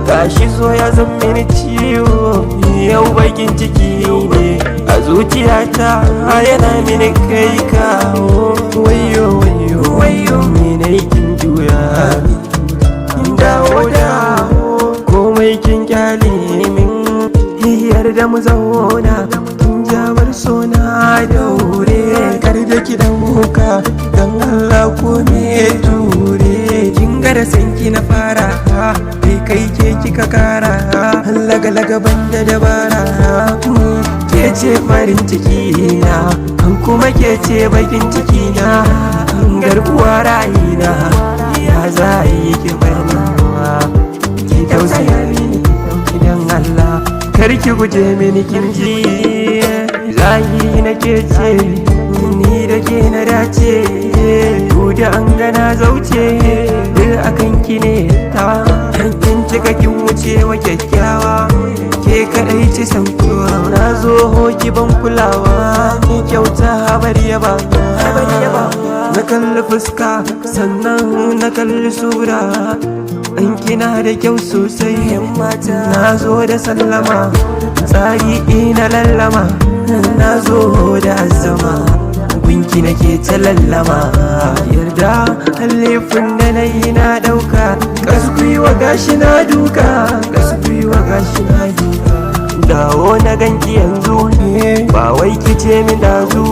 gashi so ya zan mini ciwo, yau bakin ciki ne a zuciyata yana mini kai kawo. Wayo wayo wayo me na kin juya dawo dawo, komai kin kyale min, yarda mu zauna kin jabar sona daure. Kar da ki dauka dan Allah ko me ture, kin ga da sanki na fara kai ke kika kara, laga banda dabara. Ke ce farin ciki na, kuma ke ce bakin ciki na, garkuwa ra'ayina. Ya za a yi ki barnawa, ki tausaya mini idan Allah, kar ki guje mini kin ji. Zahiri na ke ce ni da ke na dace, da an gana zauce duk akan ki ne ta. Kin cika kin wuce wa kyakkyawa, ke kadai ci san kowa. Na zo hoki ban kulawa, ni kyauta bar yaba. Na kalli fuska sannan na kalli sura, an kina da kyau sosai na zo da sallama, tsari ina lallama, na zo da azama, gunki nake ta lallama. Yarda laifin da na yi na dauka, kasu gwiwa gashi na duka, kasu gwiwa gashi na duka. Dawo na ganki yanzu, ba wai kice min dazu,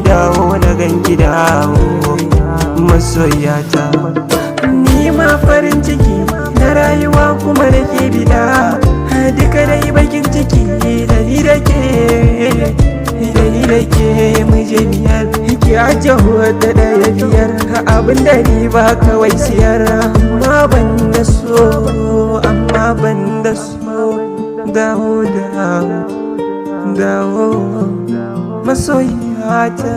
dawo na ganki dawo masoyata. Ni ma farin ciki na rayuwa kuma nake bida, duka dai bakin ciki da ni da ke muje biyar. Ki aje hoda daya biyar, abinda ni ba kawai siyar. Amma ban da so, amma ban da so, dawo dawo masoyata.